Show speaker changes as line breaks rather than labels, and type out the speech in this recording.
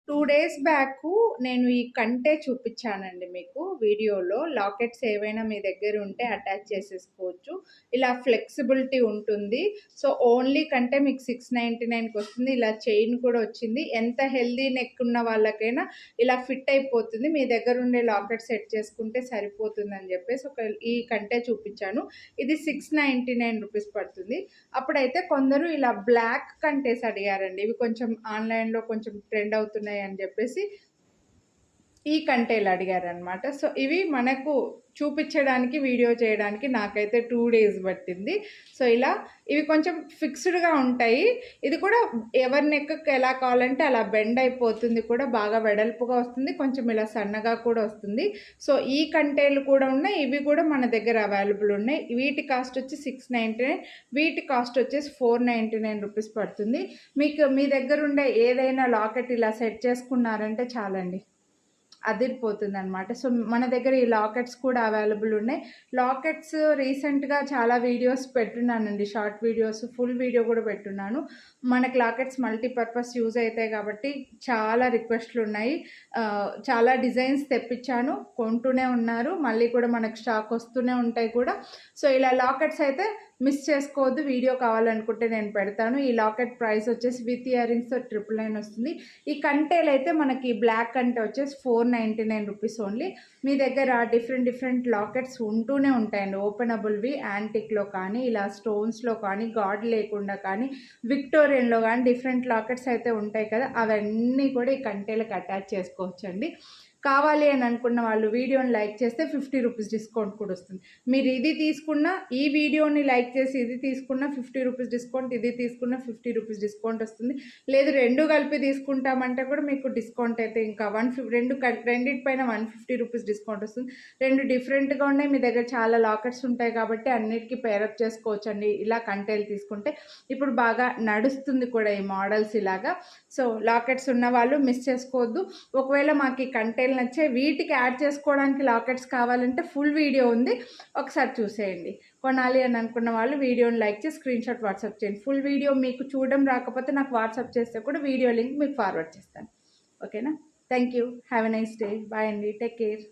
2 days back నేను ఈ కంటే చూపించానండి మీకు వీడియోలో. లాకెట్స్ ఏవైనా మీ దగ్గర ఉంటే అటాచ్ చేసేసుకోవచ్చు. ఇలా ఫ్లెక్సిబిలిటీ ఉంటుంది. సో, ఓన్లీ కంటే మీకు 699కి వస్తుంది. ఇలా చైన్ కూడా వచ్చింది. ఎంత హెల్తీ నెక్ ఉన్న వాళ్ళకైనా ఇలా ఫిట్ అయిపోతుంది. మీ దగ్గర ఉండే లాకెట్ సెట్ చేసుకుంటే సరిపోతుందని చెప్పేసి ఈ కంటే చూపించాను. ఇది 699 రూపీస్ పడుతుంది. అప్పుడైతే కొందరు ఇలా బ్లాక్ కంటేస్ అడిగారండి. ఇవి కొంచెం ఆన్‌లైన్‌లో కొంచెం ట్రెండ్ అవుతున్నాయి అని చెప్పేసి ఈ కంటేలు అడిగారనమాట. సో, ఇవి మనకు చూపించడానికి, వీడియో చేయడానికి నాకైతే 2 డేస్ పట్టింది. సో, ఇలా ఇవి కొంచెం ఫిక్స్డ్‌గా ఉంటాయి. ఇది కూడా ఎవరి నెక్‌కి ఎలా కావాలంటే అలా బెండ్ అయిపోతుంది కూడా. బాగా వెడల్పుగా వస్తుంది. కొంచెం ఇలా సన్నగా కూడా వస్తుంది. సో, ఈ కంటేలు కూడా ఉన్నాయి. ఇవి కూడా మన దగ్గర అవైలబుల్ ఉన్నాయి. వీటి కాస్ట్ వచ్చి 699. వీటి కాస్ట్ వచ్చేసి 499 రూపీస్ పడుతుంది. మీకు మీ దగ్గర ఉండే ఏదైనా లాకెట్ ఇలా సెట్ చేసుకున్నారంటే చాలండి, అదిరిపోతుందనమాట. సో, మన దగ్గర ఈ లాకెట్స్ కూడా అవైలబుల్ ఉన్నాయి. లాకెట్స్ రీసెంట్‌గా చాలా వీడియోస్ పెట్టున్నానండి. షార్ట్ వీడియోస్, ఫుల్ వీడియో కూడా పెట్టున్నాను. మనకి లాకెట్స్ మల్టీపర్పస్ యూజ్ అవుతాయి కాబట్టి చాలా రిక్వెస్ట్లు ఉన్నాయి. చాలా డిజైన్స్ తెప్పించాను, కొంటూనే ఉన్నారు. మళ్ళీ కూడా మనకు స్టాక్ వస్తూనే ఉంటాయి కూడా. సో, ఇలా లాకెట్స్ అయితే మిస్ చేసుకోవద్దు. వీడియో కావాలనుకుంటే నేను పెడతాను. ఈ లాకెట్ ప్రైస్ వచ్చేసి విత్ ఇయర్ రింగ్స్‌తో 999 వస్తుంది. ఈ కంటేలు అయితే మనకి బ్లాక్ కంటే వచ్చేసి 499 రూపీస్ ఓన్లీ. మీ దగ్గర డిఫరెంట్ లాకెట్స్ ఉంటూనే ఉంటాయండి. ఓపెనబుల్వి యాంటిక్లో కానీ, ఇలా స్టోన్స్లో కానీ, గాడ్ లేకుండా కానీ, విక్టోరియన్లో కానీ డిఫరెంట్ లాకెట్స్ అయితే ఉంటాయి కదా, అవన్నీ కూడా ఈ కంటేలకు అటాచ్ చేసుకోవచ్చండి. కావాలి అని అనుకున్న వాళ్ళు వీడియోని లైక్ చేస్తే 50 రూపీస్ డిస్కౌంట్ కూడా వస్తుంది. మీరు ఇది తీసుకున్నా, ఈ వీడియోని లైక్ చేసి ఇది తీసుకున్నా 50 రూపీస్ డిస్కౌంట్, ఇది తీసుకున్నా 50 రూపీస్ డిస్కౌంట్ వస్తుంది. లేదు రెండు కలిపి తీసుకుంటామంటే కూడా మీకు డిస్కౌంట్ అయితే ఇంకా రెండిటిపైన 150 రూపీస్ డిస్కౌంట్ వస్తుంది. రెండు డిఫరెంట్గా ఉన్నాయి. మీ దగ్గర చాలా లాకెట్స్ ఉంటాయి కాబట్టి అన్నిటికీ పేరప్ చేసుకోవచ్చండి ఇలా కంటేలు తీసుకుంటే. ఇప్పుడు బాగా నడుస్తుంది కూడా ఈ మోడల్స్ ఇలాగా. సో, లాకెట్స్ ఉన్న వాళ్ళు మిస్ చేసుకోవద్దు. ఒకవేళ మాకు ఈ కంటేలు నచ్చే వీటికి యాడ్ చేసుకోవడానికి లాకెట్స్ కావాలంటే ఫుల్ వీడియో ఉంది, ఒకసారి చూసేయండి. కొనాలి అని అనుకున్న వాళ్ళు వీడియోని లైక్ చేసి స్క్రీన్ షాట్ వాట్సాప్ చేయండి. ఫుల్ వీడియో మీకు చూడడం రాకపోతే నాకు వాట్సాప్ చేస్తే కూడా వీడియో లింక్ మీకు ఫార్వర్డ్ చేస్తాను. ఓకేనా? Thank you. Have a nice day. Bye అండి. Take care.